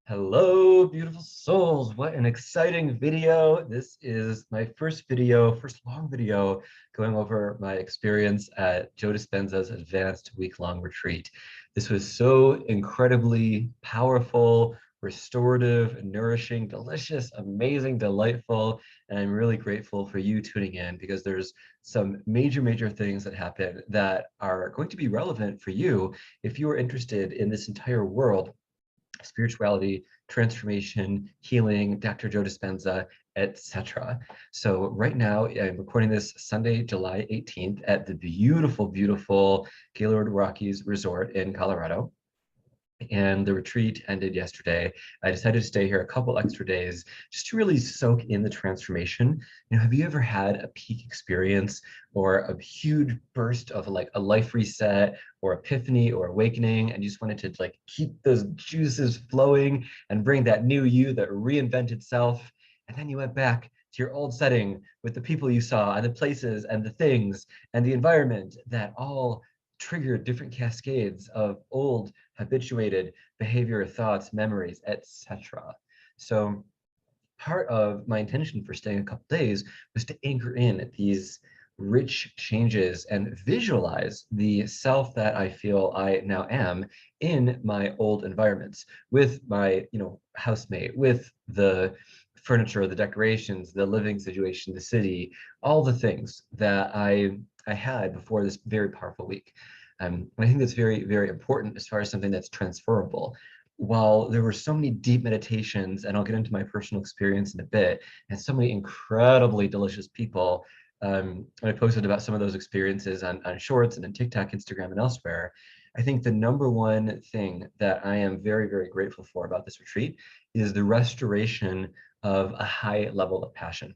Hello, beautiful souls. What an exciting video. This is my first long video going over my experience at Joe Dispenza's advanced week-long retreat. This was so incredibly powerful, restorative, nourishing, delicious, amazing, delightful, and I'm really grateful for you tuning in because there's some major things that happen that are going to be relevant for you if you are interested in this entire world: spirituality, transformation, healing, Dr. Joe Dispenza, etc. So right now, I'm recording this Sunday, July 18th at the beautiful Gaylord Rockies Resort in Colorado. And the retreat ended yesterday. I decided to stay here a couple extra days just to really soak in the transformation. Have you ever had a peak experience or a huge burst of like a life reset or epiphany or awakening, and you just wanted to like keep those juices flowing and bring that new you, that reinvented self, and then you went back to your old setting with the people you saw and the places and the things and the environment that all triggered different cascades of old habituated behavior, thoughts, memories, etc. So part of my intention for staying a couple days was to anchor in these rich changes and visualize the self that I feel I now am in my old environments, with my housemate, with the furniture, the decorations, the living situation, the city, all the things that I had before this very powerful week. And I think that's very important as far as something that's transferable. While there were so many deep meditations, and I'll get into my personal experience in a bit, and so many incredibly delicious people, and I posted about some of those experiences on Shorts and on TikTok, Instagram, and elsewhere. I think the number one thing that I am very grateful for about this retreat is the restoration of a high level of passion.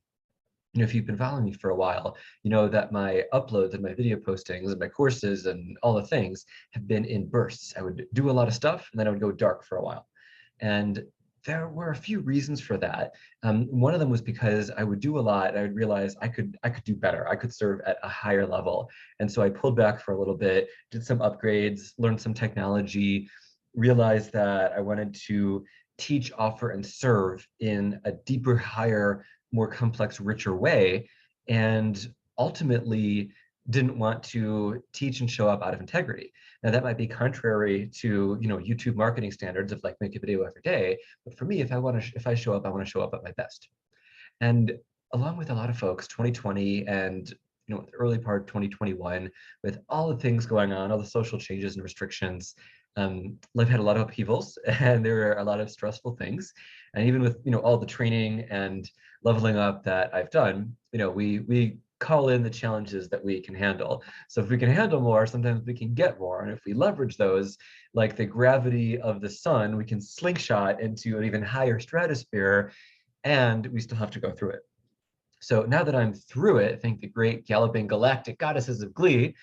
If you've been following me for a while, you know that my uploads and my video postings and my courses and all the things have been in bursts. I would do a lot of stuff and then I would go dark for a while. And there were a few reasons for that. One of them was because I would do a lot and I would realize I could do better. I could serve at a higher level. And so I pulled back for a little bit, did some upgrades, learned some technology, realized that I wanted to teach, offer, and serve in a deeper, higher, more complex, richer way, and ultimately didn't want to teach and show up out of integrity. Now that might be contrary to YouTube marketing standards of like make a video every day, but for me, if I show up, I want to show up at my best. And along with a lot of folks, 2020 and the early part of 2021, with all the things going on, all the social changes and restrictions, life had a lot of upheavals and there were a lot of stressful things. And even with all the training and leveling up that I've done, we call in the challenges that we can handle. So if we can handle more, sometimes we can get more. And if we leverage those, like the gravity of the sun, we can slingshot into an even higher stratosphere, and we still have to go through it. So now that I'm through it, thank the great galloping galactic goddesses of glee,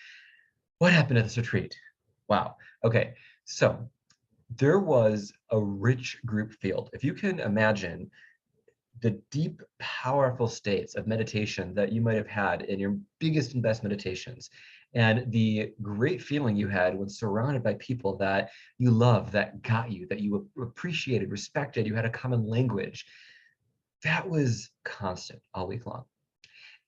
what happened at this retreat? Wow. Okay, so there was a rich group field. If you can imagine the deep, powerful states of meditation that you might have had in your biggest and best meditations, and the great feeling you had when surrounded by people that you love, that got you, that you appreciated, respected, you had a common language, that was constant all week long.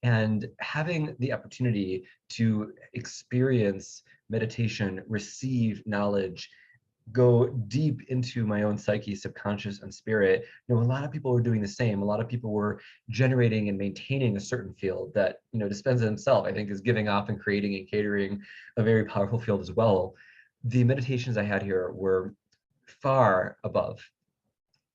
And having the opportunity to experience meditation, receive knowledge, go deep into my own psyche, subconscious, and spirit, a lot of people were doing the same. A lot of people were generating and maintaining a certain field that, Dispenza himself, I think, is giving off and creating and catering a very powerful field as well. The meditations I had here were far above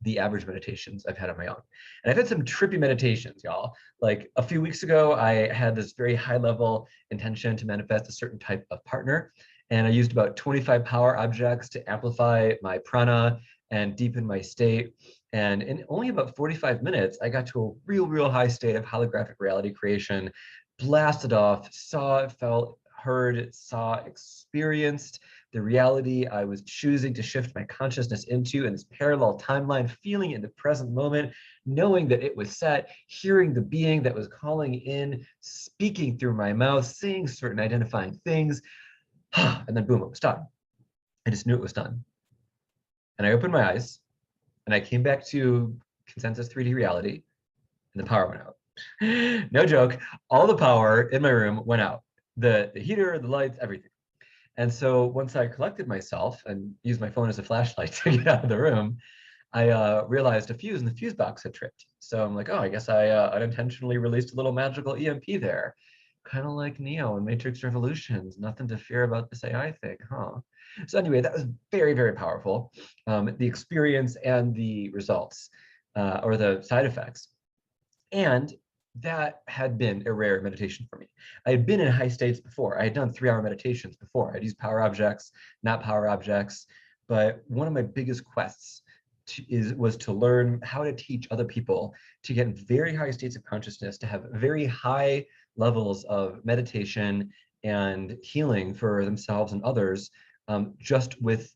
the average meditations I've had on my own. And I've had some trippy meditations, y'all. Like a few weeks ago, I had this very high level intention to manifest a certain type of partner. And I used about 25 power objects to amplify my prana and deepen my state. And in only about 45 minutes, I got to a real high state of holographic reality creation, blasted off, saw, felt, heard, saw, experienced the reality I was choosing to shift my consciousness into in this parallel timeline, feeling in the present moment, knowing that it was set, hearing the being that was calling in, speaking through my mouth, saying certain identifying things, and then boom, it was done. I just knew it was done. And I opened my eyes, and I came back to consensus 3D reality, and the power went out. No joke, all the power in my room went out. The heater, the lights, everything. And so once I collected myself and used my phone as a flashlight to get out of the room, I realized a fuse in the fuse box had tripped. So I'm like, oh, I guess I unintentionally released a little magical EMP there. Kind of like Neo in Matrix Revolutions. Nothing to fear about this AI thing, huh? So anyway, that was very, very powerful. The experience and the results, or the side effects. And that had been a rare meditation for me. I had been in high states before. I had done 3-hour meditations before. I'd used power objects, not power objects. But one of my biggest quests was to learn how to teach other people to get in very high states of consciousness, to have very high levels of meditation and healing for themselves and others, just with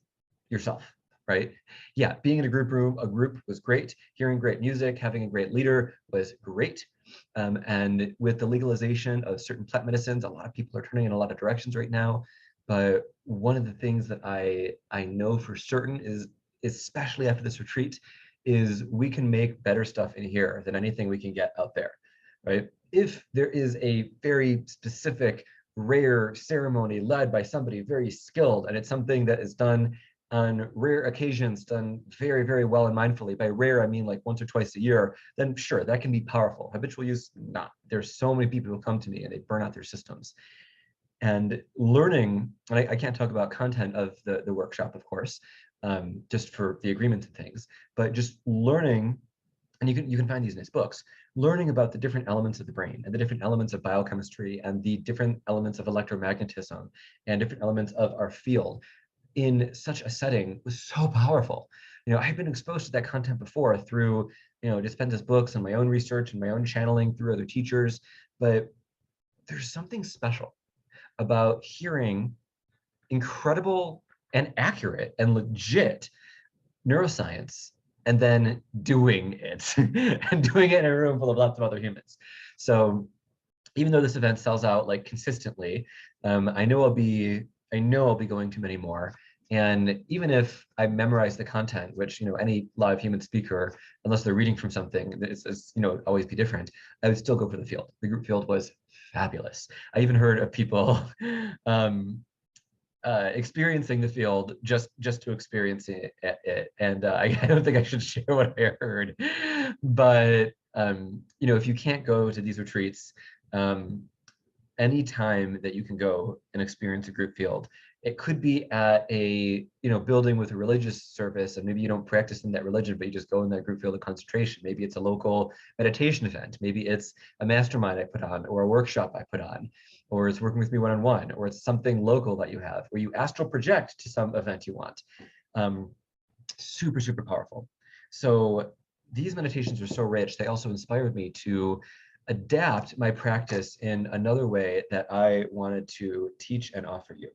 yourself, right? Yeah, being in a group was great. Hearing great music, having a great leader was great. And with the legalization of certain plant medicines, a lot of people are turning in a lot of directions right now. But one of the things that I know for certain is, especially after this retreat, is we can make better stuff in here than anything we can get out there, right? If there is a very specific, rare ceremony led by somebody very skilled, and it's something that is done on rare occasions, done very, very well and mindfully. By rare, I mean like once or twice a year, then sure, that can be powerful. Habitual use, not. There's so many people who come to me and they burn out their systems. And learning, and I can't talk about content of the workshop, of course, just for the agreements and things, but just learning, and you can find these nice books, learning about the different elements of the brain and the different elements of biochemistry and the different elements of electromagnetism and different elements of our field in such a setting was so powerful. I had been exposed to that content before through, Dispenza's books and my own research and my own channeling through other teachers, but there's something special about hearing incredible and accurate and legit neuroscience and then doing it and doing it in a room full of lots of other humans. So even though this event sells out like consistently, I know I'll be going to many more. And even if I memorize the content, which any live human speaker, unless they're reading from something, it's always be different, I would still go for the field. The group field was fabulous. I even heard of people experiencing the field just to experience it. And I don't think I should share what I heard. But if you can't go to these retreats, any time that you can go and experience a group field, it could be at a building with a religious service, and maybe you don't practice in that religion, but you just go in that group field of concentration. Maybe it's a local meditation event. Maybe it's a mastermind I put on, or a workshop I put on, or it's working with me one-on-one, or it's something local that you have, where you astral project to some event you want. Super, super powerful. So these meditations are so rich. They also inspired me to adapt my practice in another way that I wanted to teach and offer you.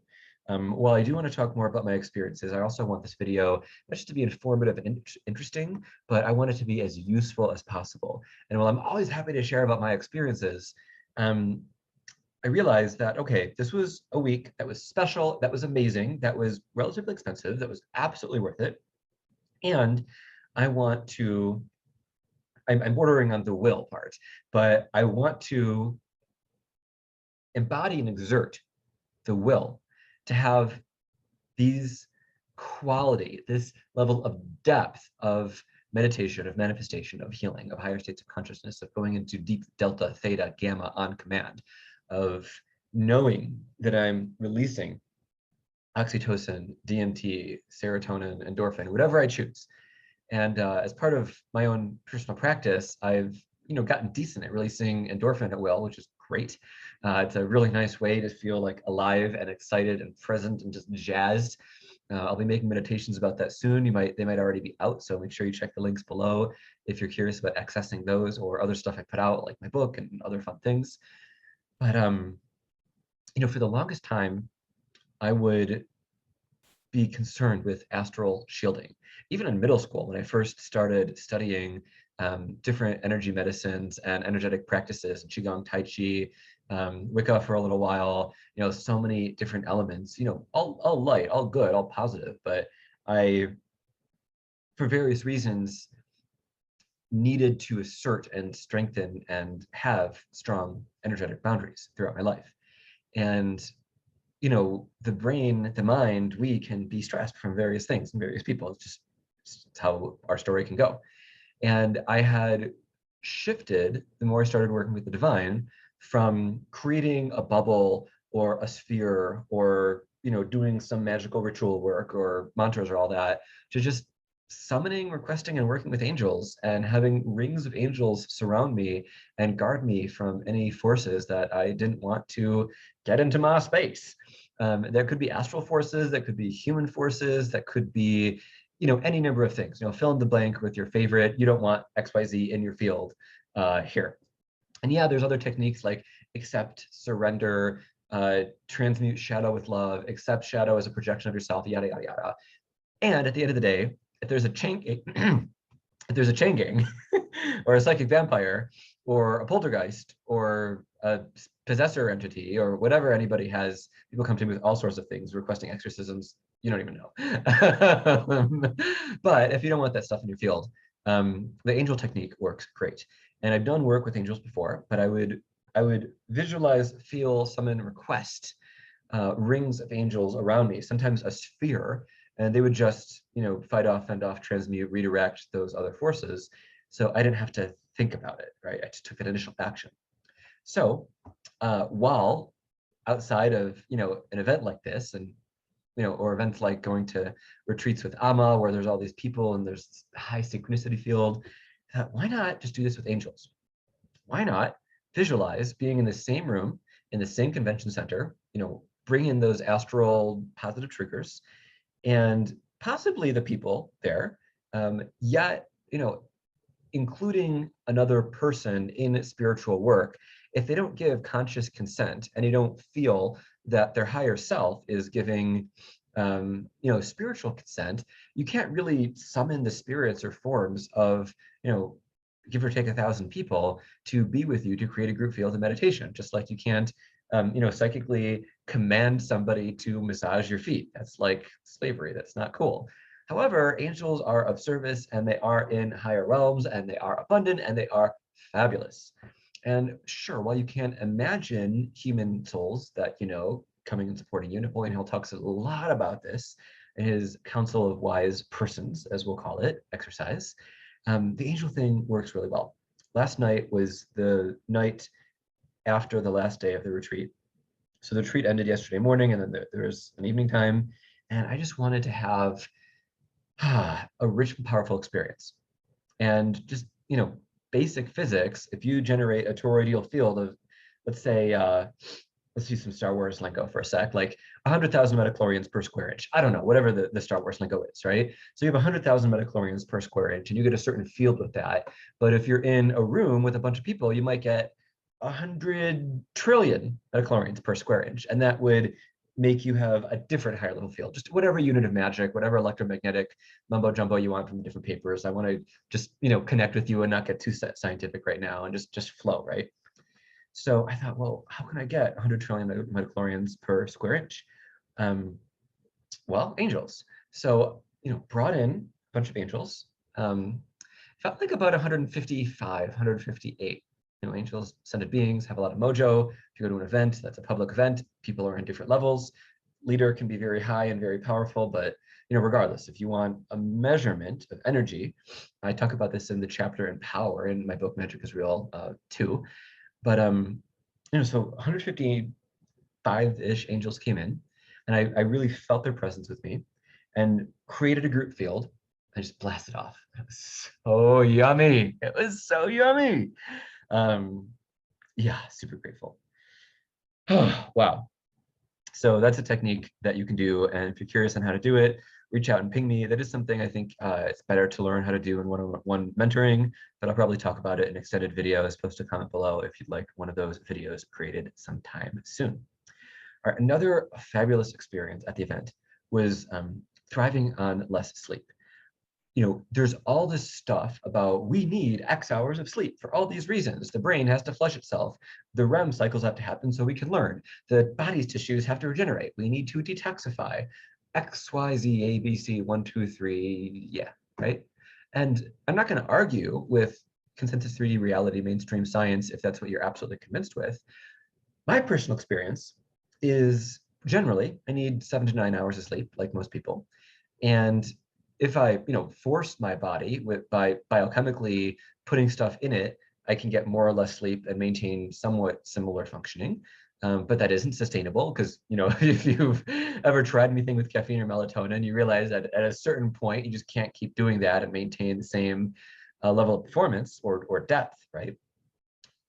While I do want to talk more about my experiences, I also want this video not just to be informative and interesting, but I want it to be as useful as possible. And while I'm always happy to share about my experiences, I realized that, okay, this was a week that was special, that was amazing, that was relatively expensive, that was absolutely worth it. And I'm bordering on the will part, but I want to embody and exert the will to have these quality, this level of depth of meditation, of manifestation, of healing, of higher states of consciousness, of going into deep delta, theta, gamma on command, of knowing that I'm releasing oxytocin, DMT, serotonin, endorphin, whatever I choose. And as part of my own personal practice, I've gotten decent at releasing endorphin at will, which is great. It's a really nice way to feel like alive and excited and present and just jazzed. I'll be making meditations about that soon. They might already be out, so make sure you check the links below if you're curious about accessing those or other stuff I put out, like my book and other fun things. But for the longest time, I would be concerned with astral shielding. Even in middle school, when I first started studying different energy medicines and energetic practices, Qigong, Tai Chi, Wicca for a little while, so many different elements, all light, all good, all positive. But I for various reasons, needed to assert and strengthen and have strong energetic boundaries throughout my life. And the brain, the mind, we can be stressed from various things and various people. It's how our story can go. And I had shifted the more I started working with the divine from creating a bubble or a sphere or doing some magical ritual work or mantras or all that, to just summoning, requesting, and working with angels and having rings of angels surround me and guard me from any forces that I didn't want to get into my space. There could be astral forces, that could be human forces, that could be any number of things. Fill in the blank with your favorite. You don't want XYZ in your field here. And yeah, there's other techniques like accept, surrender, transmute shadow with love, accept shadow as a projection of yourself, yada, yada, yada. And at the end of the day, if there's a chain, if there's a chain gang or a psychic vampire or a poltergeist or a possessor entity or whatever anybody has, people come to me with all sorts of things, requesting exorcisms, you don't even know. But if you don't want that stuff in your field, the angel technique works great. And I've done work with angels before, but I would visualize, feel, summon, request rings of angels around me, sometimes a sphere, and they would just, fight off, fend off, transmute, redirect those other forces. So I didn't have to think about it, right? I just took that initial action. So while outside of, an event like this, and or events like going to retreats with Amma, where there's all these people and there's this high synchronicity field, why not just do this with angels? Why not visualize being in the same room, in the same convention center, bring in those astral positive triggers, and possibly the people there, yet, including another person in spiritual work, if they don't give conscious consent and you don't feel that their higher self is giving, spiritual consent, you can't really summon the spirits or forms of, give or take 1,000 people to be with you to create a group field of meditation, just like you can't psychically command somebody to massage your feet. That's like slavery. That's not cool. However, angels are of service and they are in higher realms and they are abundant and they are fabulous. And sure, while you can't imagine human souls that, coming and supporting you, Napoleon Hill talks a lot about this in his Council of Wise Persons, as we'll call it, exercise. The angel thing works really well. Last night was the night after the last day of the retreat. So the retreat ended yesterday morning, and then there was an evening time, and I just wanted to have a rich and powerful experience. And just, basic physics, if you generate a toroidal field of, let's say, let's use some Star Wars lingo for a sec, like 100,000 metachlorians per square inch. I don't know, whatever the Star Wars lingo is, right? So you have 100,000 metachlorians per square inch, and you get a certain field with that. But if you're in a room with a bunch of people, you might get 100 trillion metachlorians per square inch, and that would make you have a different higher level field. Just whatever unit of magic, whatever electromagnetic mumbo jumbo you want from the different papers. I want to just connect with you and not get too scientific right now, and just flow, right? So I thought, well, how can I get 100 trillion metachlorians per square inch? Well, angels. So brought in a bunch of angels. Felt like about 155, 158. Angels, ascended beings, have a lot of mojo. If you go to an event, that's a public event, people are in different levels. Leader can be very high and very powerful, but regardless, if you want a measurement of energy, I talk about this in the chapter in Power in my book Magic is Real too. But so 155-ish angels came in, and I really felt their presence with me, and created a group field. I just blasted off. It was so yummy. It was so yummy. Yeah, super grateful. Wow. So that's a technique that you can do, and if you're curious on how to do it, reach out and ping me. That is something I think it's better to learn how to do in one-on-one mentoring, but I'll probably talk about it in extended videos. Post a comment below if you'd like one of those videos created sometime soon. All right, another fabulous experience at the event was thriving on less sleep. There's all this stuff about we need X hours of sleep for all these reasons. The brain has to flush itself. The REM cycles have to happen so we can learn. The body's tissues have to regenerate. We need to detoxify. X, Y, Z, A, B, C, 1, 2, 3, yeah. right? And I'm not going to argue with consensus 3D reality, mainstream science, if that's what you're absolutely convinced with. My personal experience is generally I need 7 to 9 hours of sleep, like most people. And if I, force my body by biochemically putting stuff in it, I can get more or less sleep and maintain somewhat similar functioning. But that isn't sustainable because, if you've ever tried anything with caffeine or melatonin, you realize that at a certain point, you just can't keep doing that and maintain the same level of performance or depth, right?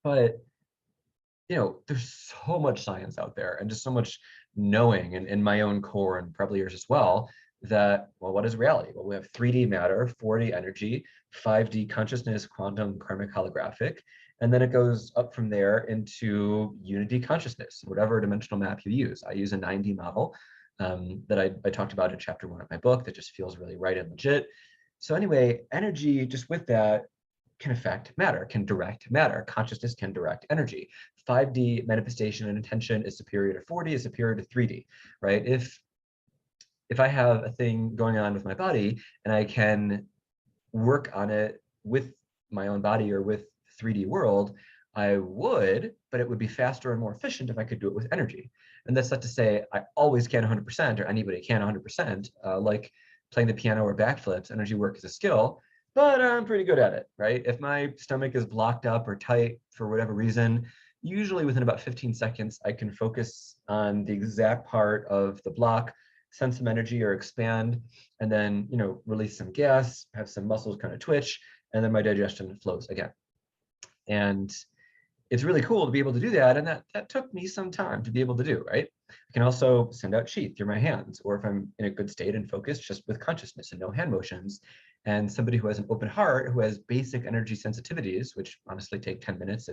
But there's so much science out there and just so much knowing in my own core and probably yours as well that, well, what is reality? Well, we have 3D matter, 4D energy, 5D consciousness, quantum, karmic, holographic, and then it goes up from there into unity consciousness, whatever dimensional map you use. I use a 9D model that I talked about in chapter 1 of my book that just feels really right and legit. So anyway, energy, just with that, can affect matter, can direct matter. Consciousness can direct energy. 5D manifestation and intention is superior to 4D, is superior to 3D, right? If I have a thing going on with my body and I can work on it with my own body or with 3D world, I would, but it would be faster and more efficient if I could do it with energy. And that's not to say I always can 100% or anybody can 100%, like playing the piano or backflips. Energy work is a skill, but I'm pretty good at it, right? If my stomach is blocked up or tight for whatever reason, usually within about 15 seconds, I can focus on the exact part of the block, send some energy or expand, and then, release some gas, have some muscles kind of twitch, and then my digestion flows again. And it's really cool to be able to do that. And that took me some time to be able to do, right? I can also send out chi through my hands, or if I'm in a good state and focused, just with consciousness and no hand motions. And somebody who has an open heart, who has basic energy sensitivities, which honestly take 10 minutes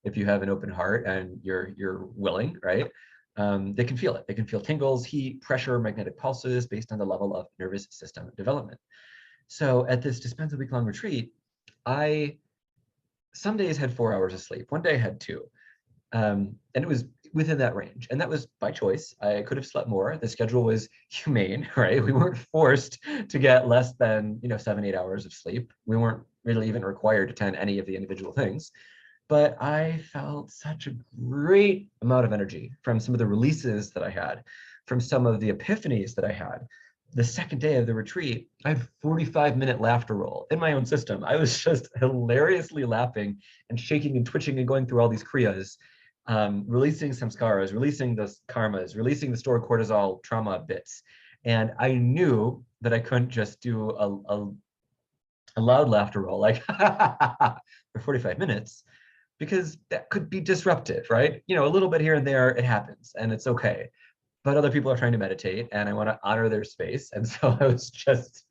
if you have an open heart and you're willing, right? They can feel it. They can feel tingles, heat, pressure, magnetic pulses based on the level of nervous system development. So at this Dispenza week-long retreat, I some days had 4 hours of sleep. One day I had 2. And it was within that range. And that was by choice. I could have slept more. The schedule was humane, right? We weren't forced to get less than 7, 8 hours of sleep. We weren't really even required to attend any of the individual things. But I felt such a great amount of energy from some of the releases that I had, from some of the epiphanies that I had. The second day of the retreat, I had 45-minute laughter roll in my own system. I was just hilariously laughing and shaking and twitching and going through all these kriyas, releasing samskaras, releasing the karmas, releasing the stored cortisol trauma bits. And I knew that I couldn't just do a loud laughter roll like for 45 minutes, because that could be disruptive, right? A little bit here and there, it happens and it's okay. But other people are trying to meditate and I want to honor their space. And so I was just,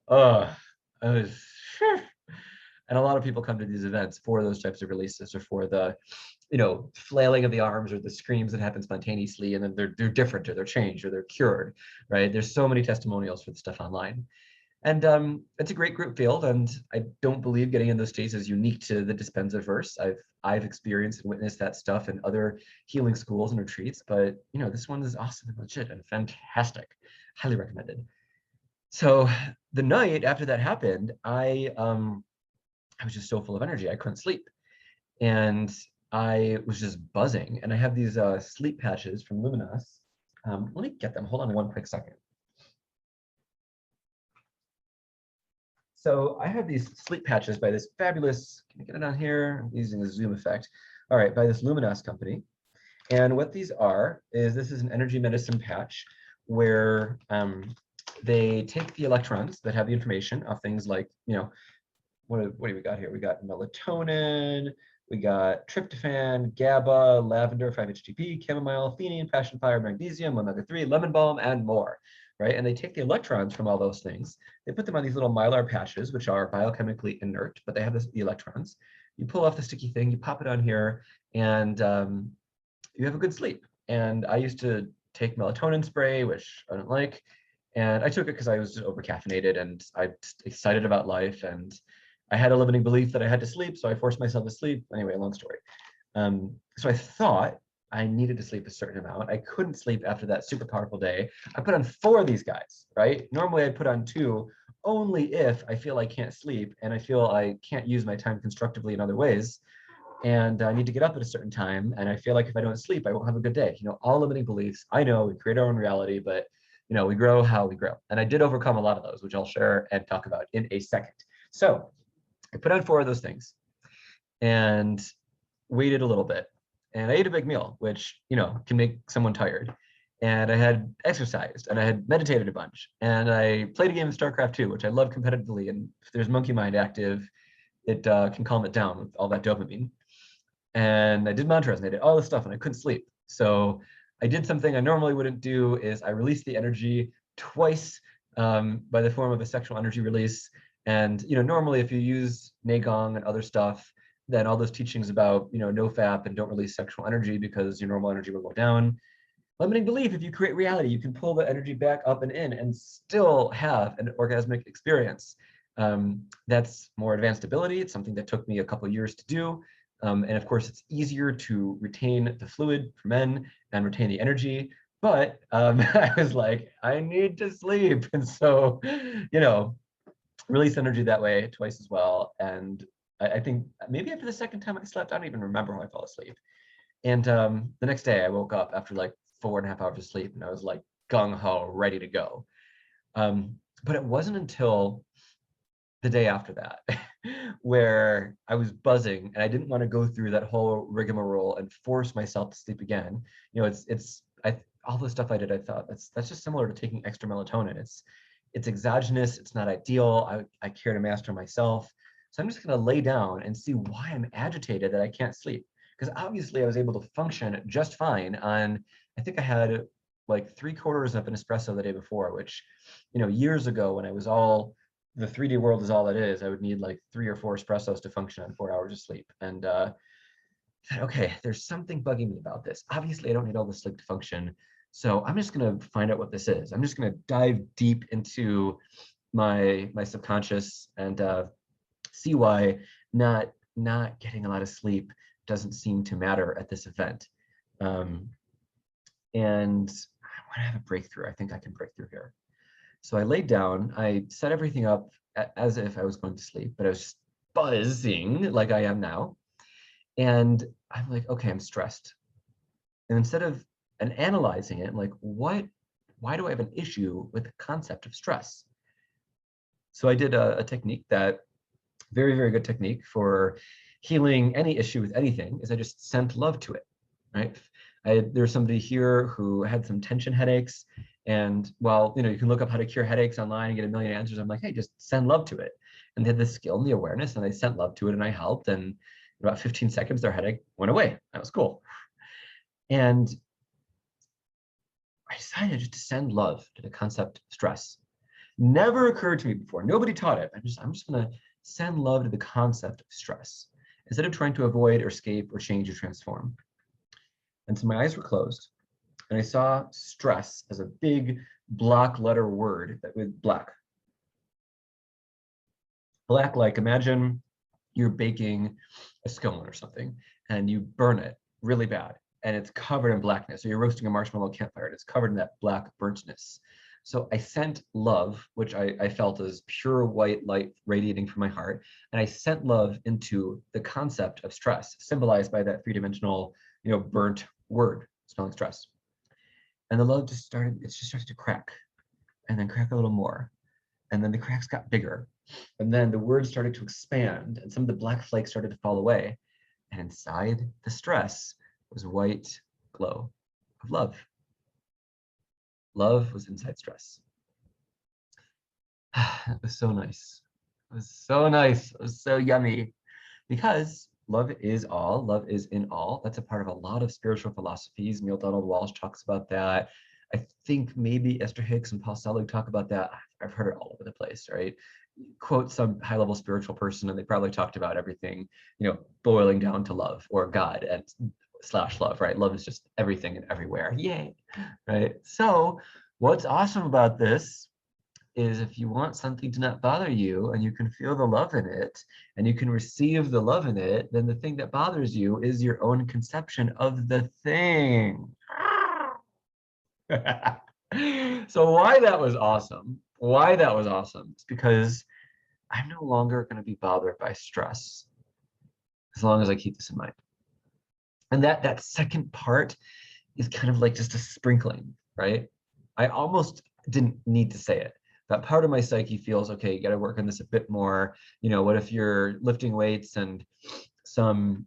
oh, I was, and a lot of people come to these events for those types of releases or for the, flailing of the arms or the screams that happen spontaneously. And then they're different or they're changed or they're cured, right? There's so many testimonials for the stuff online. And it's a great group field, and I don't believe getting in those states is unique to the Dispenza-verse. I've experienced and witnessed that stuff in other healing schools and retreats, but this one is awesome and legit and fantastic. Highly recommended. So the night after that happened, I was just so full of energy, I couldn't sleep. And I was just buzzing. And I have these sleep patches from Luminous. Let me get them. Hold on one quick second. So I have these sleep patches by this fabulous, can I get it on here? I'm using a zoom effect. All right, by this Luminous company. And what these are is this is an energy medicine patch where they take the electrons that have the information of things like, what do we got here? We got melatonin, we got tryptophan, GABA, lavender, 5-HTP, chamomile, theanine, passionfire, magnesium, omega-3, lemon balm, and more, right? And they take the electrons from all those things. They put them on these little mylar patches, which are biochemically inert, but they have the electrons. You pull off the sticky thing, you pop it on here, and you have a good sleep. And I used to take melatonin spray, which I don't like. And I took it because I was just over caffeinated and I'm excited about life. And I had a limiting belief that I had to sleep, so I forced myself to sleep. Anyway, long story. So I thought I needed to sleep a certain amount. I couldn't sleep after that super powerful day. I put on 4 of these guys, right? Normally I'd put on 2 only if I feel I can't sleep and I feel I can't use my time constructively in other ways, and I need to get up at a certain time, and I feel like if I don't sleep, I won't have a good day. All limiting beliefs. I know we create our own reality, but we grow how we grow. And I did overcome a lot of those, which I'll share and talk about in a second. So I put on 4 of those things and waited a little bit. And I ate a big meal, which, can make someone tired. And I had exercised and I had meditated a bunch. And I played a game of StarCraft 2, which I love competitively. And if there's monkey mind active, it can calm it down with all that dopamine. And I did mantras and I did all this stuff and I couldn't sleep. So I did something I normally wouldn't do is I released the energy twice by the form of a sexual energy release. And normally if you use Neigong and other stuff, then all those teachings about no FAP and don't release sexual energy because your normal energy will go down. Limiting belief, if you create reality, you can pull the energy back up and in and still have an orgasmic experience. That's more advanced ability. It's something that took me a couple of years to do. And of course, it's easier to retain the fluid for men and retain the energy. But I was like, I need to sleep. And so, release energy that way twice as well. And I think maybe after the second time I slept, I don't even remember how I fell asleep. And the next day I woke up after like 4.5 hours of sleep and I was like gung-ho, ready to go. But it wasn't until the day after that where I was buzzing and I didn't want to go through that whole rigmarole and force myself to sleep again. All the stuff I did, I thought that's just similar to taking extra melatonin. It's exogenous, it's not ideal. I care to master myself. So I'm just going to lay down and see why I'm agitated that I can't sleep. Because obviously I was able to function just fine on, I think I had like 3/4 of an espresso the day before, which, years ago when I was all, the 3D world is all it is, I would need like 3 or 4 espressos to function on 4 hours of sleep. And I said, okay, there's something bugging me about this. Obviously I don't need all the sleep to function. So I'm just going to find out what this is. I'm just going to dive deep into my subconscious and see why not getting a lot of sleep doesn't seem to matter at this event. And I want to have a breakthrough. I think I can break through here. So I laid down, I set everything up as if I was going to sleep, but I was just buzzing like I am now. And I'm like, okay, I'm stressed. And instead of analyzing it, I'm like, why do I have an issue with the concept of stress? So I did a technique that, very, very good technique for healing any issue with anything, is I just sent love to it, right? There's somebody here who had some tension headaches, and well, you can look up how to cure headaches online and get a million answers. I'm like, hey, just send love to it. And they had the skill and the awareness, and I sent love to it and I helped, and in about 15 seconds, their headache went away. That was cool. And I decided just to send love to the concept of stress. Never occurred to me before. Nobody taught it. I'm just gonna send love to the concept of stress instead of trying to avoid or escape or change or transform. And so my eyes were closed and I saw stress as a big block letter word that with black. Black, like imagine you're baking a scone or something and you burn it really bad and it's covered in blackness. So you're roasting a marshmallow campfire and it's covered in that black burntness. So I sent love, which I felt as pure white light radiating from my heart. And I sent love into the concept of stress, symbolized by that 3-dimensional, burnt word, spelling stress. And the love just started to crack and then crack a little more. And then the cracks got bigger. And then the words started to expand and some of the black flakes started to fall away. And inside the stress was a white glow of love. Love was inside stress. It was so nice. It was so nice. It was so yummy. Because love is all. Love is in all. That's a part of a lot of spiritual philosophies. Neil Donald Walsh talks about that. I think maybe Esther Hicks and Paul Selig talk about that. I've heard it all over the place, right? Quote some high-level spiritual person, and they probably talked about everything, boiling down to love or God and / love, right? Love is just everything and everywhere. Yay, right? So what's awesome about this is if you want something to not bother you and you can feel the love in it and you can receive the love in it, then the thing that bothers you is your own conception of the thing. So why that was awesome why that was awesome is because I'm no longer going to be bothered by stress as long as I keep this in mind. And that second part is kind of like just a sprinkling, right? I almost didn't need to say it. That part of my psyche feels, okay, you got to work on this a bit more. You know, what if you're lifting weights and some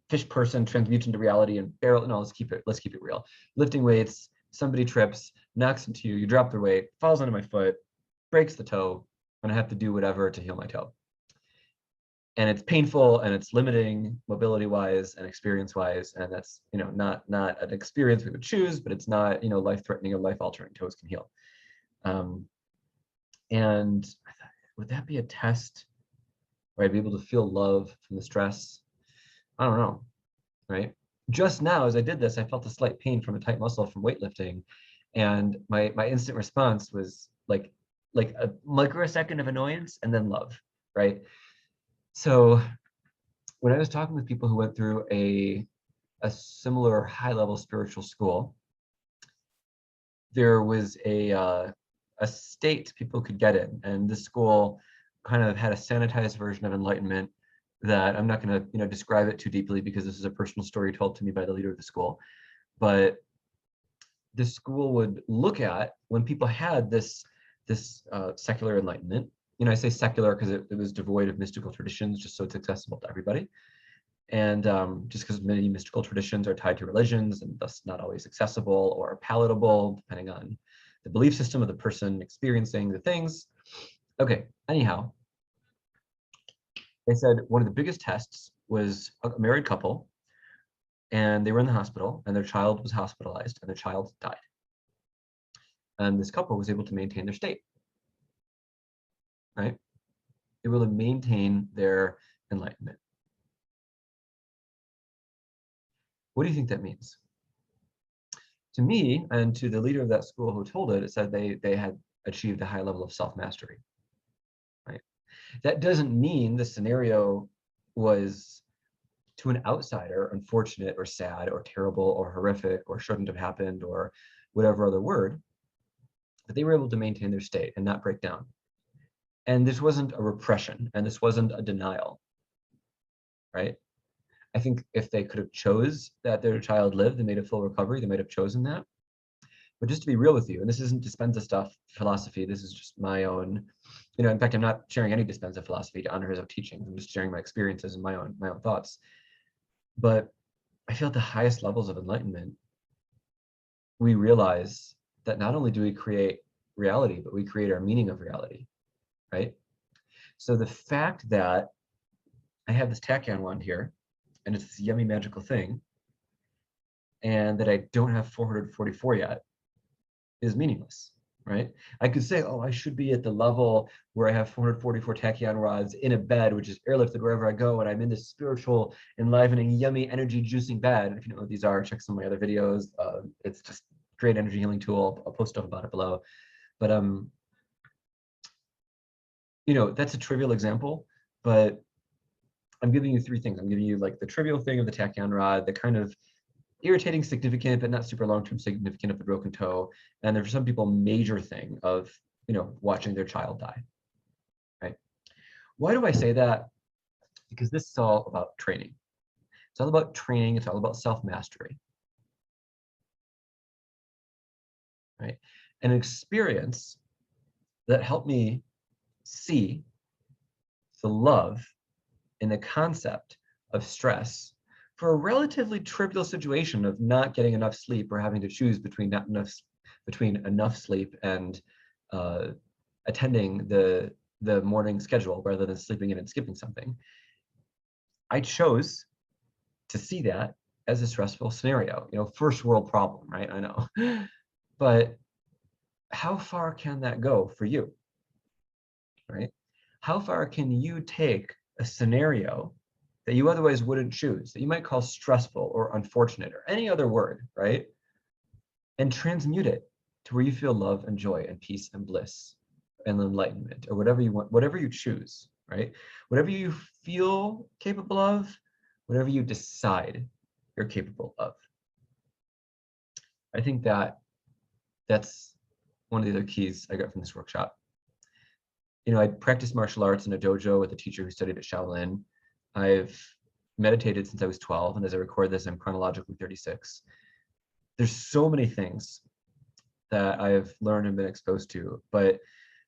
fish person transmutes into reality and barrel? No, let's keep it real. Lifting weights, somebody trips, knocks into you, you drop their weight, falls onto my foot, breaks the toe, and I have to do whatever to heal my toe. And it's painful and it's limiting mobility wise and experience wise, and that's, you know, not an experience we would choose, but it's not, you know, life threatening or life altering. Toes can heal. And I thought, would that be a test where I'd be able to feel love from the stress? I don't know, right? Just now as I did this, I felt a slight pain from a tight muscle from weightlifting, and my instant response was like a microsecond of annoyance and then love, right? So when I was talking with people who went through a similar high-level spiritual school, there was a state people could get in, and this school kind of had a sanitized version of enlightenment that I'm not going to, you know, describe it too deeply because this is a personal story told to me by the leader of the school. But the school would look at when people had this secular enlightenment. You know, I say secular because it was devoid of mystical traditions, just so it's accessible to everybody. And just because many mystical traditions are tied to religions and thus not always accessible or palatable, depending on the belief system of the person experiencing the things. Okay, anyhow, they said one of the biggest tests was a married couple, and they were in the hospital, and their child was hospitalized, and their child died. And this couple was able to maintain their state, right? They were able to maintain their enlightenment. What do you think that means? To me, and to the leader of that school who told it, it said they had achieved a high level of self-mastery, right? That doesn't mean the scenario was, to an outsider, unfortunate or sad or terrible or horrific or shouldn't have happened or whatever other word, but they were able to maintain their state and not break down. And this wasn't a repression, and this wasn't a denial, right? I think if they could have chose that their child lived and made a full recovery, they might have chosen that. But just to be real with you, and this isn't Dispenza stuff, philosophy, this is just my own, you know, in fact, I'm not sharing any Dispenza philosophy to honor his own teachings. I'm just sharing my experiences and my own thoughts. But I feel at the highest levels of enlightenment, we realize that not only do we create reality, but we create our meaning of reality, right? So the fact that I have this tachyon wand here, and it's this yummy magical thing, and that I don't have 444 yet, is meaningless, right? I could say, oh, I should be at the level where I have 444 tachyon rods in a bed, which is airlifted wherever I go, and I'm in this spiritual, enlivening, yummy, energy juicing bed. And if you know what these are, check some of my other videos. It's just great energy healing tool. I'll post stuff about it below. But you know, that's a trivial example, but I'm giving you three things. I'm giving you like the trivial thing of the tachyon rod, the kind of irritating significant but not super long-term significant of the broken toe, and then for some people major thing of, you know, watching their child die, right? Why do I say that? Because this is all about training. It's all about training. It's all about self-mastery, right? An experience that helped me see the love in the concept of stress for a relatively trivial situation of not getting enough sleep or having to choose between enough sleep and attending the morning schedule rather than sleeping in and skipping something. I chose to see that as a stressful scenario, you know, first world problem, right? I know. But how far can that go for you, right? How far can you take a scenario that you otherwise wouldn't choose, that you might call stressful or unfortunate or any other word, right? And transmute it to where you feel love and joy and peace and bliss and enlightenment, or whatever you want, whatever you choose, right? Whatever you feel capable of, whatever you decide you're capable of. I think that that's one of the other keys I got from this workshop. You know, I practiced martial arts in a dojo with a teacher who studied at Shaolin. I've meditated since I was 12, and as I record this, I'm chronologically 36. There's so many things that I've learned and been exposed to, but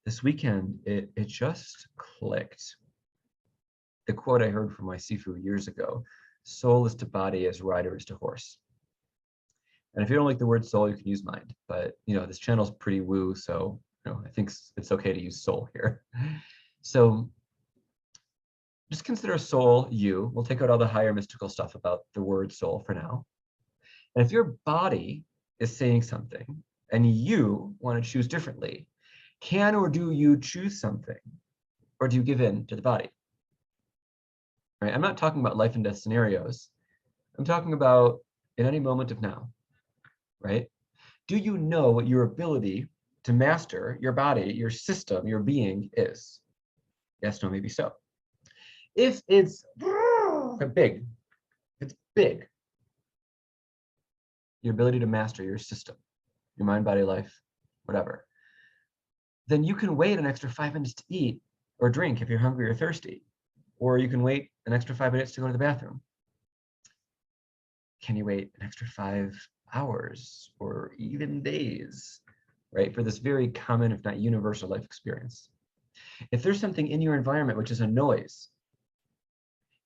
this weekend, it just clicked. The quote I heard from my Sifu years ago, soul is to body as rider is to horse. And if you don't like the word soul, you can use mind, but you know, this channel's pretty woo, so you know, I think it's okay to use soul here. So just consider soul you. We'll take out all the higher mystical stuff about the word soul for now. And if your body is saying something and you want to choose differently, can or do you choose something, or do you give in to the body? Right? I'm not talking about life and death scenarios. I'm talking about in any moment of now, right? Do you know what your ability to master your body, your system, your being is? Yes, no, maybe so. If it's big, your ability to master your system, your mind, body, life, whatever, then you can wait an extra 5 minutes to eat or drink if you're hungry or thirsty, or you can wait an extra 5 minutes to go to the bathroom. Can you wait an extra 5 hours or even days, right, for this very common, if not universal, life experience? If there's something in your environment which is a noise,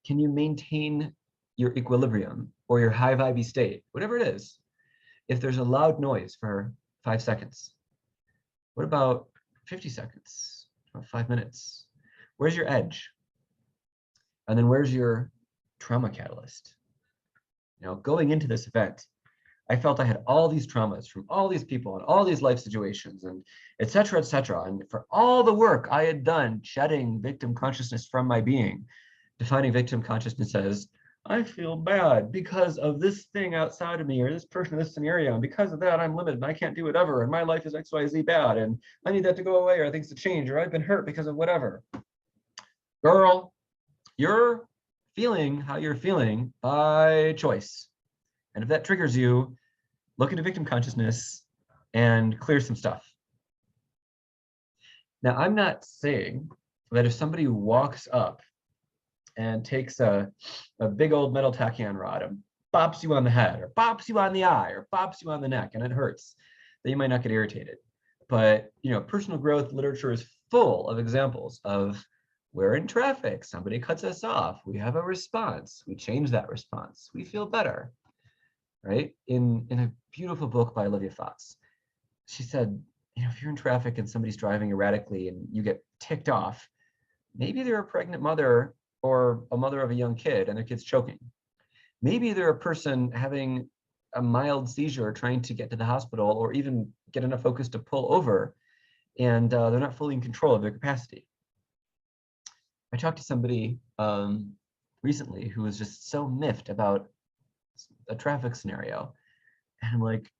can you maintain your equilibrium or your high vibey state, whatever it is, if there's a loud noise for 5 seconds? What about 50 seconds, 5 minutes? Where's your edge? And then where's your trauma catalyst? You know, going into this event, I felt I had all these traumas from all these people and all these life situations and et cetera, et cetera. And for all the work I had done shedding victim consciousness from my being, defining victim consciousness as, I feel bad because of this thing outside of me or this person, this scenario, and because of that, I'm limited and I can't do whatever, and my life is XYZ bad, and I need that to go away or things to change, or I've been hurt because of whatever. Girl, you're feeling how you're feeling by choice. And if that triggers you, look into victim consciousness and clear some stuff. Now, I'm not saying that if somebody walks up and takes a big old metal tachyon rod and bops you on the head or bops you on the eye or bops you on the neck and it hurts, that you might not get irritated. But you know, personal growth literature is full of examples of we're in traffic, somebody cuts us off, we have a response, we change that response, we feel better, right? In a beautiful book by Olivia Fox, she said, you know, if you're in traffic and somebody's driving erratically and you get ticked off, maybe they're a pregnant mother or a mother of a young kid and their kid's choking. Maybe they're a person having a mild seizure trying to get to the hospital or even get enough focus to pull over, and they're not fully in control of their capacity. I talked to somebody recently who was just so miffed about a traffic scenario. And I'm like,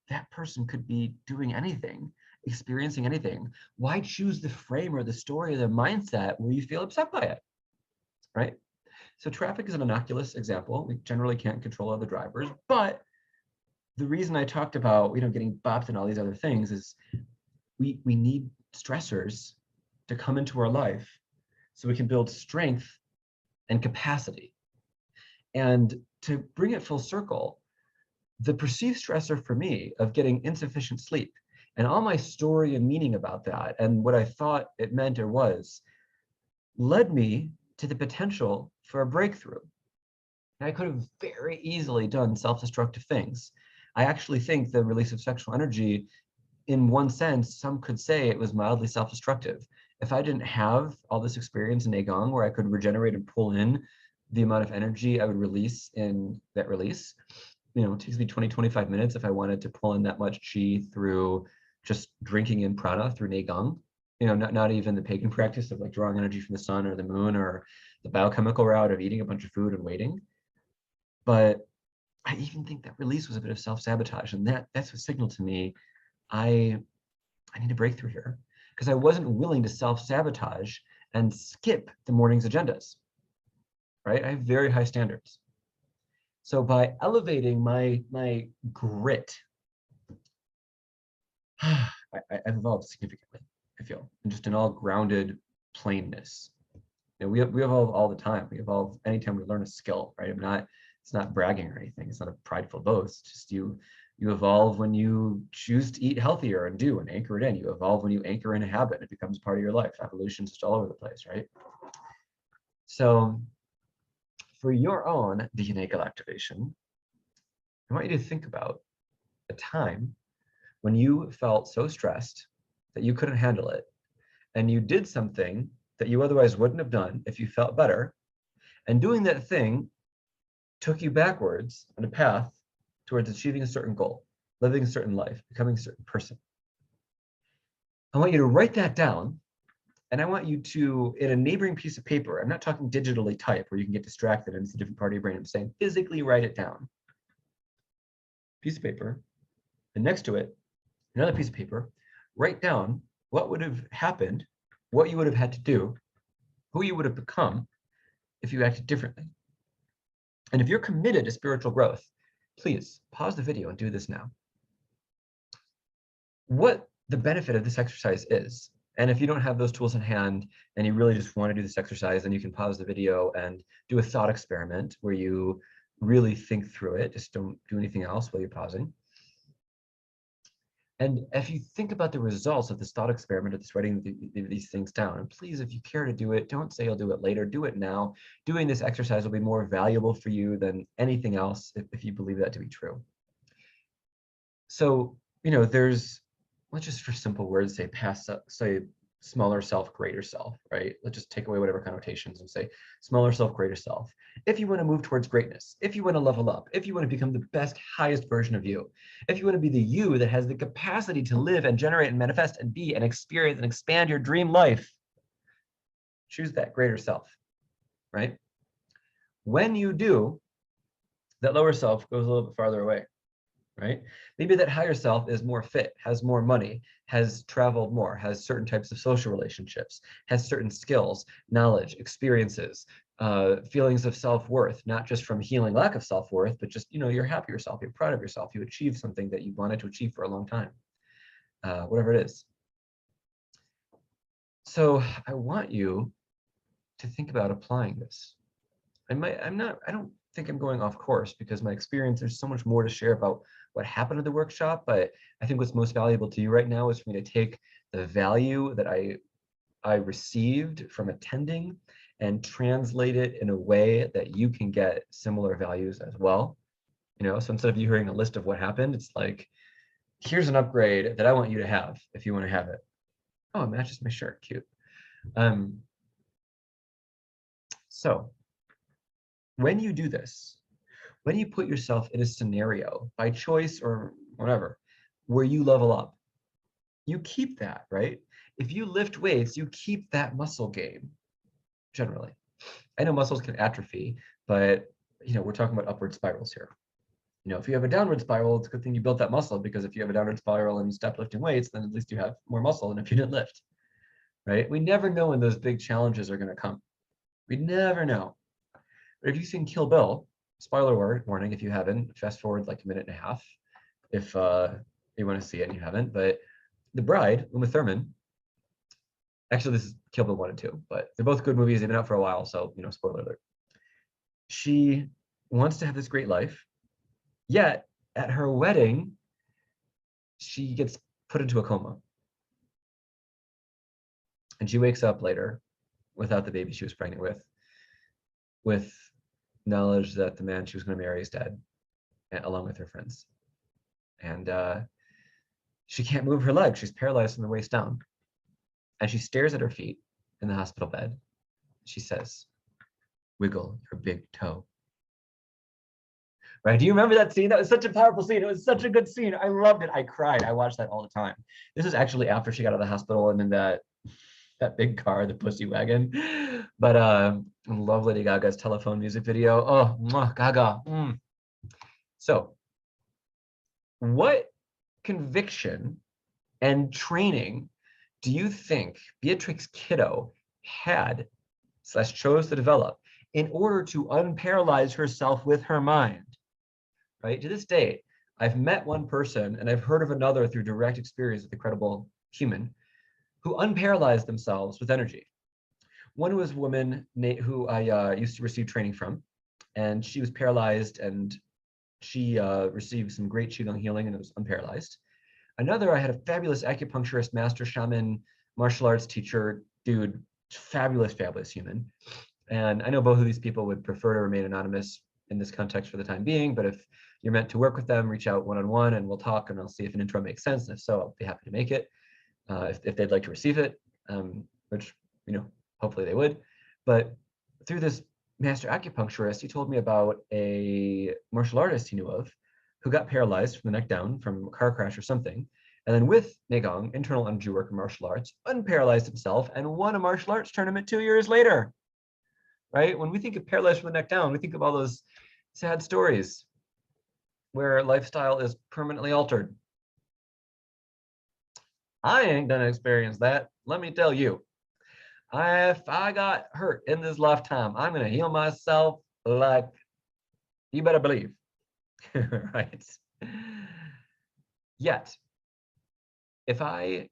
that person could be doing anything, experiencing anything. Why choose the frame or the story or the mindset where you feel upset by it, right? So traffic is an innocuous example. We generally can't control other drivers, but the reason I talked about, you know, getting bopped and all these other things is we need stressors to come into our life so we can build strength and capacity. And to bring it full circle, the perceived stressor for me of getting insufficient sleep and all my story and meaning about that and what I thought it meant or was led me to the potential for a breakthrough. And I could have very easily done self-destructive things. I actually think the release of sexual energy, in one sense, some could say it was mildly self-destructive. If I didn't have all this experience in Neigong where I could regenerate and pull in the amount of energy I would release in that release, you know, it takes me 20, 25 minutes if I wanted to pull in that much chi through just drinking in prana through Neigong, you know, not even the pagan practice of like drawing energy from the sun or the moon or the biochemical route of eating a bunch of food and waiting. But I even think that release was a bit of self-sabotage, and that's what signaled to me I need a breakthrough here, because I wasn't willing to self-sabotage and skip the morning's agendas, right? I have very high standards. So by elevating my grit I've evolved significantly, I feel, and just in all grounded plainness. You know, we evolve all the time. We evolve anytime we learn a skill, right? It's not bragging or anything. It's not a prideful boast. Just you evolve when you choose to eat healthier and do and anchor it in. You evolve when you anchor in a habit. It becomes part of your life. Evolution's just all over the place, right? So for your own DNA activation, I want you to think about a time when you felt so stressed that you couldn't handle it, and you did something that you otherwise wouldn't have done if you felt better, and doing that thing took you backwards on a path towards achieving a certain goal, living a certain life, becoming a certain person. I want you to write that down, and I want you to, in a neighboring piece of paper, I'm not talking digitally type where you can get distracted and it's a different part of your brain, I'm saying physically write it down. Piece of paper, and next to it, another piece of paper, write down what would have happened, what you would have had to do, who you would have become if you acted differently. And if you're committed to spiritual growth, please pause the video and do this now. What the benefit of this exercise is, and if you don't have those tools in hand and you really just want to do this exercise, then you can pause the video and do a thought experiment where you really think through it. Just don't do anything else while you're pausing. And if you think about the results of this thought experiment, of this writing these things down, and please, if you care to do it, don't say you'll do it later, do it now. Doing this exercise will be more valuable for you than anything else if you believe that to be true. So, you know, there's, let's just for simple words say smaller self, greater self, right? Let's just take away whatever connotations and say smaller self, greater self. If you want to move towards greatness, if you want to level up, if you want to become the best, highest version of you, if you want to be the you that has the capacity to live and generate and manifest and be and experience and expand your dream life, choose that greater self, right? When you do, that lower self goes a little bit farther away, right? Maybe that higher self is more fit, has more money, has traveled more, has certain types of social relationships, has certain skills, knowledge, experiences, feelings of self-worth, not just from healing lack of self-worth, but just, you know, you're happy yourself, you're proud of yourself, you achieved something that you wanted to achieve for a long time, whatever it is. So I want you to think about applying this. I don't think I'm going off course because my experience, there's so much more to share about what happened at the workshop, but I think what's most valuable to you right now is for me to take the value that I received from attending and translate it in a way that you can get similar values as well. You know, so instead of you hearing a list of what happened, it's like, here's an upgrade that I want you to have if you want to have it. Oh, it matches my shirt, cute. So when you do this, when you put yourself in a scenario by choice or whatever, where you level up, you keep that, right? If you lift weights, you keep that muscle gain, generally. I know muscles can atrophy, but you know, we're talking about upward spirals here. You know, if you have a downward spiral, it's a good thing you built that muscle, because if you have a downward spiral and you stop lifting weights, then at least you have more muscle than if you didn't lift, right? We never know when those big challenges are going to come. We never know. But if you've seen Kill Bill, spoiler warning if you haven't, fast forward like a minute and a half if you want to see it and you haven't. But the bride, Uma Thurman, actually this is Kill Bill 1 and 2, but they're both good movies. They've been out for a while, so, you know, spoiler alert. She wants to have this great life, yet at her wedding, she gets put into a coma. And she wakes up later without the baby she was pregnant with knowledge that the man she was going to marry is dead, along with her friends. And she can't move her legs. She's paralyzed from the waist down. And she stares at her feet in the hospital bed. She says, "Wiggle your big toe." Right? Do you remember that scene? That was such a powerful scene. It was such a good scene. I loved it. I cried. I watched that all the time. This is actually after she got out of the hospital and in that big car, the pussy wagon. But I love Lady Gaga's telephone music video. Oh, mwah, Gaga. So what conviction and training do you think Beatrix Kiddo had / chose to develop in order to unparalyze herself with her mind? Right? To this day, I've met one person and I've heard of another through direct experience with a credible human who unparalyzed themselves with energy. One was a woman who I used to receive training from, and she was paralyzed, and she received some great Qigong healing and it was unparalyzed. Another, I had a fabulous acupuncturist, master shaman, martial arts teacher, dude, fabulous, fabulous human. And I know both of these people would prefer to remain anonymous in this context for the time being, but if you're meant to work with them, reach out one-on-one and we'll talk and I'll see if an intro makes sense. And if so, I'll be happy to make it if they'd like to receive it, which, hopefully they would. But through this master acupuncturist, he told me about a martial artist he knew of who got paralyzed from the neck down from a car crash or something. And then with Neigong, internal energy work and martial arts, unparalyzed himself and won a martial arts tournament 2 years later. Right? When we think of paralyzed from the neck down, we think of all those sad stories where lifestyle is permanently altered. I ain't gonna experience that. Let me tell you. If I got hurt in this lifetime, I'm gonna heal myself like you better believe. Right? Yet, if an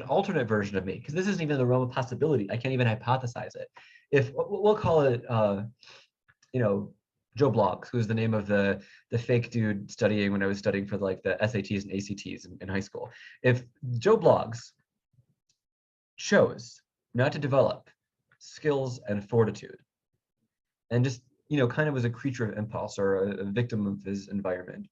alternate version of me, because this isn't even the realm of possibility, I can't even hypothesize it. If we'll call it, Joe Bloggs, who's the name of the fake dude studying when I was studying for like the SATs and ACTs in high school. If Joe Bloggs chose not to develop skills and fortitude, and just kind of was a creature of impulse or a victim of his environment,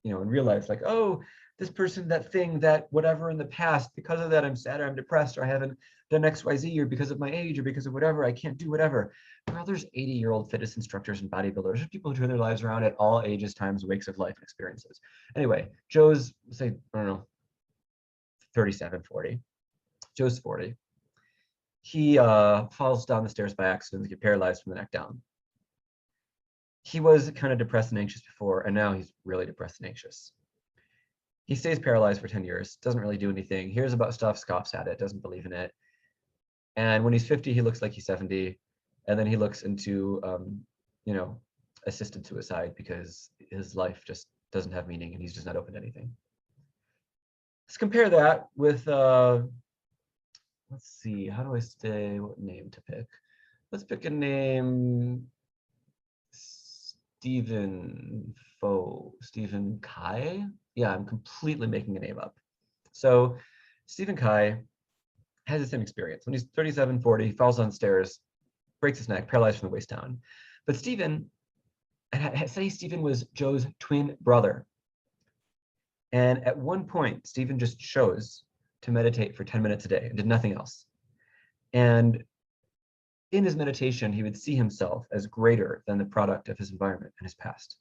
and realized like, oh, this person, that thing, that whatever in the past, because of that I'm sad or I'm depressed or I haven't done XYZ, or because of my age or because of whatever, I can't do whatever. Well, there's 80-year-old fitness instructors and bodybuilders. There's people who turn their lives around at all ages, times, wakes of life and experiences. Anyway, Joe's, say, I don't know, 37, 40. Joe's 40. He falls down the stairs by accident and gets paralyzed from the neck down. He was kind of depressed and anxious before, and now he's really depressed and anxious. He stays paralyzed for 10 years, doesn't really do anything, hears about stuff, scoffs at it, doesn't believe in it. And when he's 50, he looks like he's 70. And then he looks into, assisted suicide because his life just doesn't have meaning and he's just not open to anything. Let's compare that with, let's see, how do I say what name to pick? Let's pick a name, Stephen Kai. Yeah, I'm completely making a name up. So Stephen Kai has the same experience. When he's 37, 40, he falls down stairs, breaks his neck, paralyzed from the waist down. But Stephen was Joe's twin brother. And at one point, Stephen just chose to meditate for 10 minutes a day and did nothing else. And in his meditation, he would see himself as greater than the product of his environment and his past.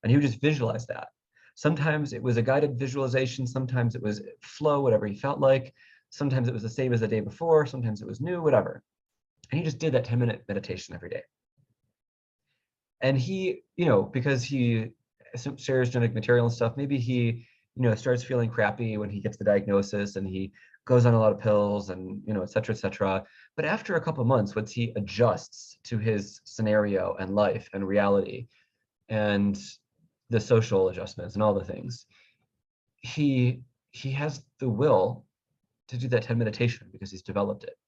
And he would just visualize that. Sometimes it was a guided visualization, sometimes it was flow, whatever he felt like. Sometimes it was the same as the day before, sometimes it was new, whatever. And he just did that 10-minute meditation every day. And he, because he shares genetic material and stuff, maybe he, starts feeling crappy when he gets the diagnosis and he goes on a lot of pills and, et cetera, et cetera. But after a couple of months, once he adjusts to his scenario and life and reality and the social adjustments and all the things, he has the will to do that 10 meditation because he's developed it.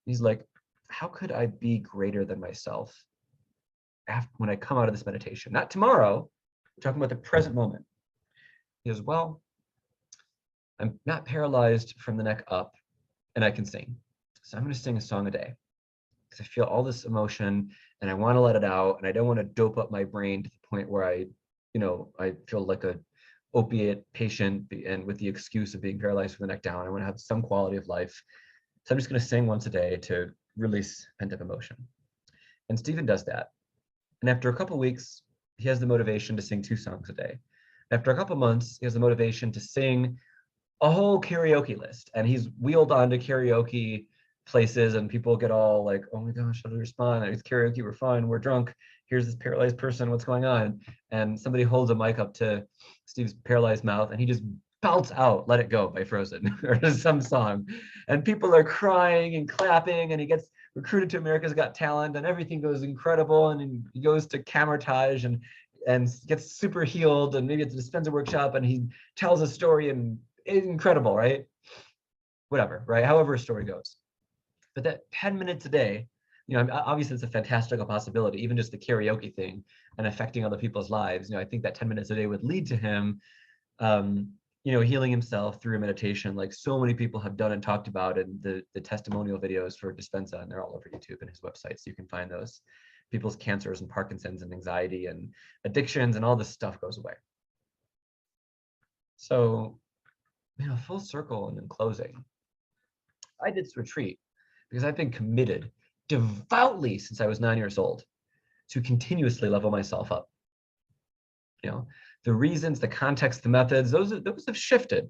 He's like, how could I be greater than myself when I come out of this meditation? Not tomorrow, we're talking about the present moment. He goes, well, I'm not paralyzed from the neck up and I can sing. So I'm going to sing a song a day because I feel all this emotion and I want to let it out and I don't want to dope up my brain to the point where I feel like a opiate patient and with the excuse of being paralyzed from the neck down. I want to have some quality of life. So I'm just going to sing once a day to release pent-up emotion. And Stephen does that. And after a couple of weeks, he has the motivation to sing 2 songs a day. After a couple of months, he has the motivation to sing a whole karaoke list. And he's wheeled onto karaoke places and people get all like, oh my gosh, how do we respond? It's karaoke, we're fine, we're drunk. Here's this paralyzed person, what's going on? And somebody holds a mic up to Steve's paralyzed mouth and he just belts out Let It Go by Frozen or some song. And people are crying and clapping and he gets recruited to America's Got Talent, and everything goes incredible, and he goes to Camertage and gets super healed, and maybe it's a Dispenza workshop, and he tells a story, and it's incredible, right? Whatever, right? However a story goes. But that 10 minutes a day, obviously it's a fantastical possibility, even just the karaoke thing and affecting other people's lives. I think that 10 minutes a day would lead to him, healing himself through a meditation, like so many people have done and talked about in the testimonial videos for Dispenza, and they're all over YouTube and his website, so you can find those. People's cancers and Parkinson's and anxiety and addictions and all this stuff goes away. So, full circle and in closing, I did this retreat because I've been committed devoutly since I was 9 years old to continuously level myself up. The reasons, the context, the methods, those have shifted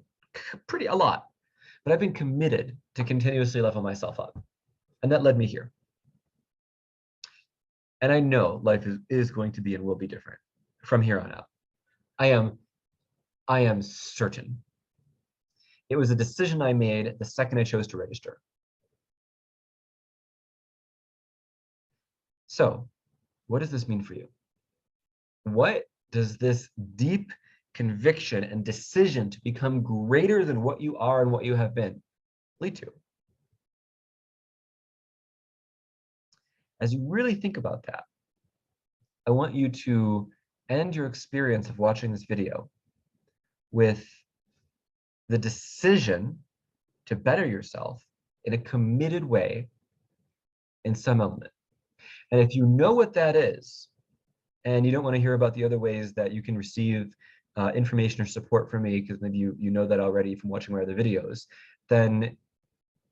a lot, but I've been committed to continuously level myself up, and that led me here. And I know life is going to be and will be different from here on out. I am certain. It was a decision I made the second I chose to register. So, what does this mean for you? What does this deep conviction and decision to become greater than what you are and what you have been lead to? As you really think about that, I want you to end your experience of watching this video with the decision to better yourself in a committed way in some element. And if you know what that is, and you don't want to hear about the other ways that you can receive information or support from me, because maybe you know that already from watching my other videos, then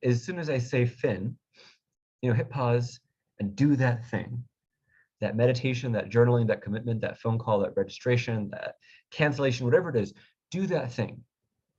as soon as I say Finn, hit pause and do that thing. That meditation, that journaling, that commitment, that phone call, that registration, that cancellation, whatever it is, do that thing.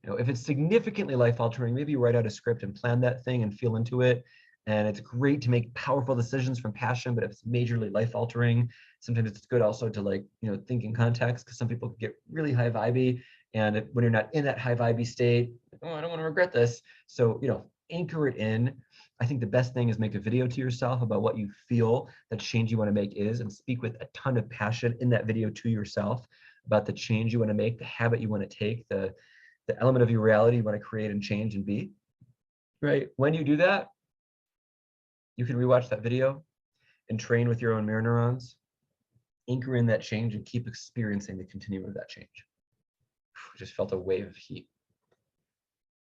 If it's significantly life-altering, maybe write out a script and plan that thing and feel into it. And it's great to make powerful decisions from passion, but if it's majorly life-altering, sometimes it's good also to think in context, because some people can get really high vibey, and when you're not in that high vibey state, oh, I don't want to regret this. So, anchor it in. I think the best thing is make a video to yourself about what you feel that change you want to make is, and speak with a ton of passion in that video to yourself about the change you want to make, the habit you want to take, the element of your reality you want to create and change and be, right? When you do that, you can rewatch that video and train with your own mirror neurons, anchor in that change, and keep experiencing the continuum of that change. I just felt a wave of heat.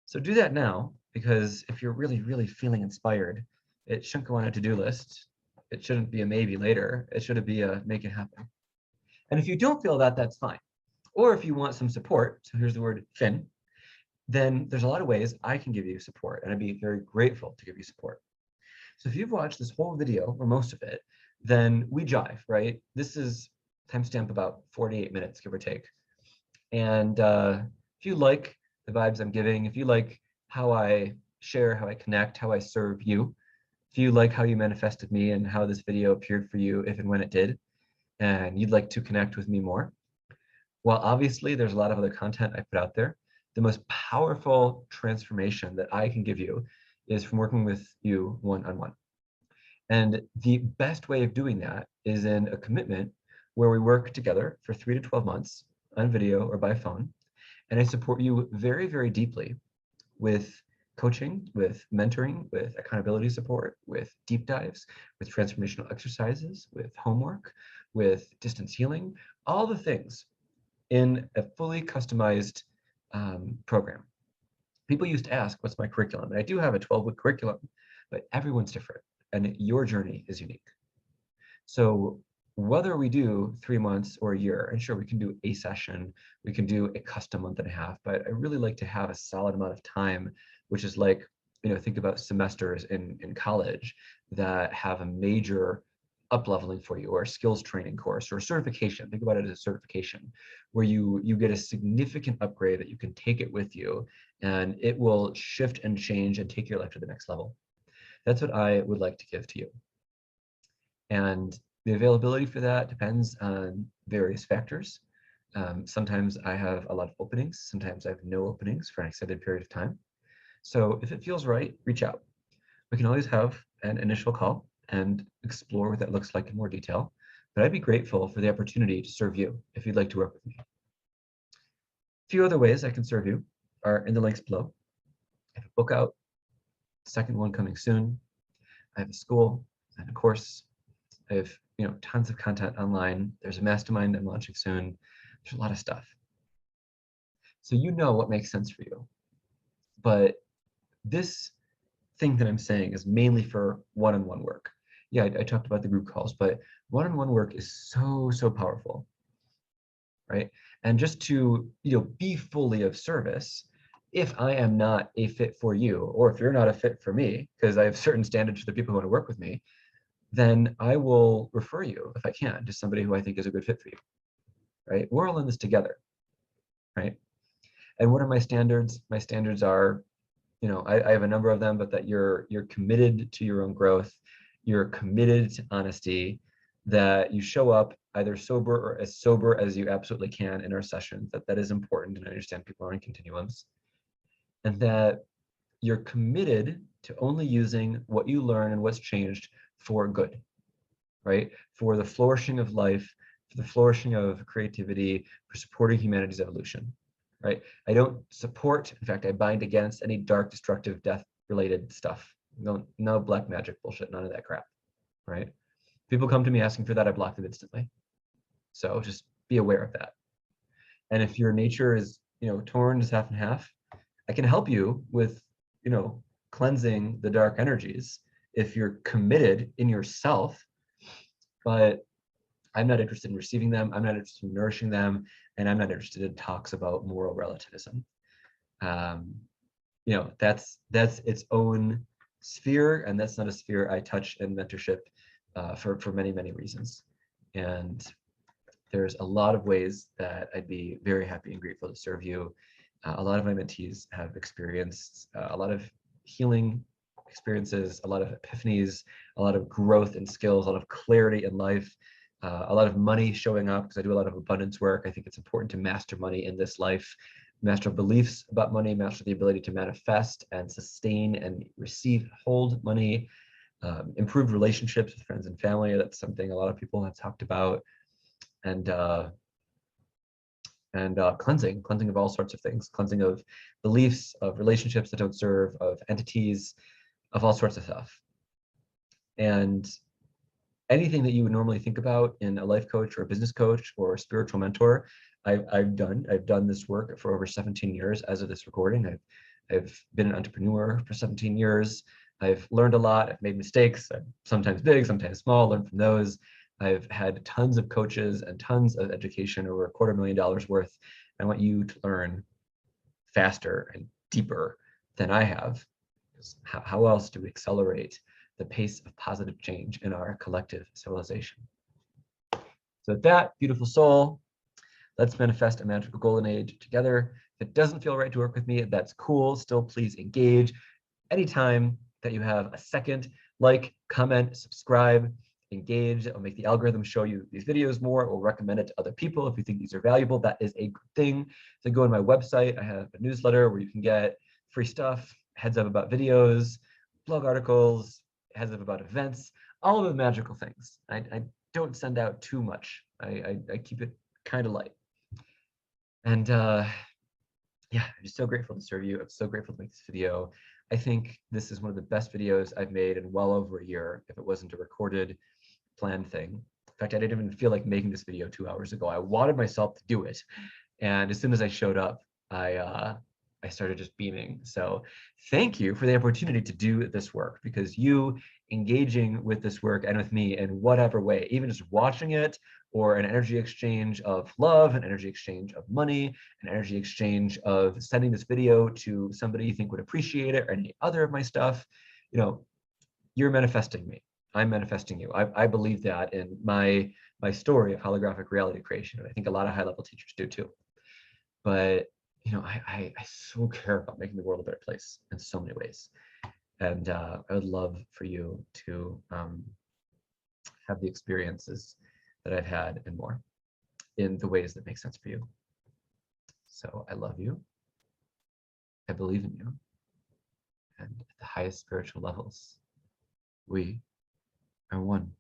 So do that now, because if you're really, really feeling inspired, it shouldn't go on a to-do list. It shouldn't be a maybe later. It should be a make it happen. And if you don't feel that, that's fine. Or if you want some support, so here's the word Finn, then there's a lot of ways I can give you support, and I'd be very grateful to give you support. So if you've watched this whole video, or most of it, then we jive, right? This is timestamp about 48 minutes, give or take. And if you like the vibes I'm giving, if you like how I share, how I connect, how I serve you, if you like how you manifested me and how this video appeared for you, if and when it did, and you'd like to connect with me more, well, obviously there's a lot of other content I put out there. The most powerful transformation that I can give you is from working with you one-on-one. And the best way of doing that is in a commitment where we work together for 3 to 12 months on video or by phone. And I support you very, very deeply with coaching, with mentoring, with accountability support, with deep dives, with transformational exercises, with homework, with distance healing, all the things in a fully customized program. People used to ask, what's my curriculum? And I do have a 12-week curriculum, but everyone's different and your journey is unique. So whether we do 3 months or a year, and sure, we can do a session, we can do a custom month and a half, but I really like to have a solid amount of time, which is like, think about semesters in college that have a major up-leveling for you, or a skills training course, or a certification. Think about it as a certification where you get a significant upgrade that you can take it with you, and it will shift and change and take your life to the next level. That's what I would like to give to you. And the availability for that depends on various factors. Sometimes I have a lot of openings. Sometimes I have no openings for an extended period of time. So if it feels right, reach out. We can always have an initial call and explore what that looks like in more detail, but I'd be grateful for the opportunity to serve you if you'd like to work with me. A few other ways I can serve you are in the links below. I have a book out, second one coming soon. I have a school and a course. I have tons of content online. There's a mastermind I'm launching soon. There's a lot of stuff. So you know what makes sense for you. But this thing that I'm saying is mainly for one-on-one work. Yeah, I talked about the group calls, but one-on-one work is so powerful, right? And just to be fully of service, if I am not a fit for you, or if you're not a fit for me, because I have certain standards for the people who want to work with me, then I will refer you, if I can, to somebody who I think is a good fit for you, right? We're all in this together, right? And what are my standards? My standards are, I have a number of them, but that you're committed to your own growth, you're committed to honesty, that you show up either sober or as sober as you absolutely can in our sessions, that is important, and I understand people are in continuums, and that you're committed to only using what you learn and what's changed for good, right? For the flourishing of life, for the flourishing of creativity, for supporting humanity's evolution, right? I don't support, in fact, I bind against any dark, destructive, death-related stuff. No black magic bullshit, none of that crap, right? People come to me asking for that, I block them instantly. So just be aware of that. And if your nature is, torn to half and half, I can help you with, cleansing the dark energies if you're committed in yourself, but I'm not interested in receiving them, I'm not interested in nourishing them, and I'm not interested in talks about moral relativism. That's its own sphere, and that's not a sphere I touch in mentorship for many reasons. And there's a lot of ways that I'd be very happy and grateful to serve you. A lot of my mentees have experienced a lot of healing experiences, a lot of epiphanies, a lot of growth in skills, a lot of clarity in life, a lot of money showing up, because I do a lot of abundance work. I think it's important to master money in this life, master beliefs about money, master the ability to manifest and sustain and receive, hold money, improve relationships with friends and family. That's something a lot of people have talked about. And cleansing of all sorts of things, cleansing of beliefs, of relationships that don't serve, of entities, of all sorts of stuff. And anything that you would normally think about in a life coach or a business coach or a spiritual mentor, I've done this work for over 17 years as of this recording. I've been an entrepreneur for 17 years. I've learned a lot. I've made mistakes, sometimes big, sometimes small, learned from those. I've had tons of coaches and tons of education, over $250,000 worth. I want you to learn faster and deeper than I have. How else do we accelerate the pace of positive change in our collective civilization? So with that, beautiful soul, let's manifest a magical golden age together. If it doesn't feel right to work with me, that's cool. Still, please engage. Anytime that you have a second, like, comment, subscribe, engage. It'll make the algorithm show you these videos more. It will recommend it to other people if you think these are valuable. That is a good thing. So go to my website. I have a newsletter where you can get free stuff, heads up about videos, blog articles, heads up about events, all of the magical things. I don't send out too much. I keep it kind of light. And yeah, I'm just so grateful to serve you. I'm so grateful to make this video. I think this is one of the best videos I've made in well over a year, if it wasn't a recorded, planned thing. In fact, I didn't even feel like making this video 2 hours ago. I wanted myself to do it. And as soon as I showed up, I started just beaming. So thank you for the opportunity to do this work, because you engaging with this work and with me in whatever way, even just watching it, or an energy exchange of love, an energy exchange of money, an energy exchange of sending this video to somebody you think would appreciate it, or any other of my stuff, you're manifesting me. I'm manifesting you. I believe that in my story of holographic reality creation. And I think a lot of high-level teachers do too. But I so care about making the world a better place in so many ways. And I would love for you to have the experiences that I've had and more in the ways that make sense for you. So I love you. I believe in you. and at the highest spiritual levels, we are one.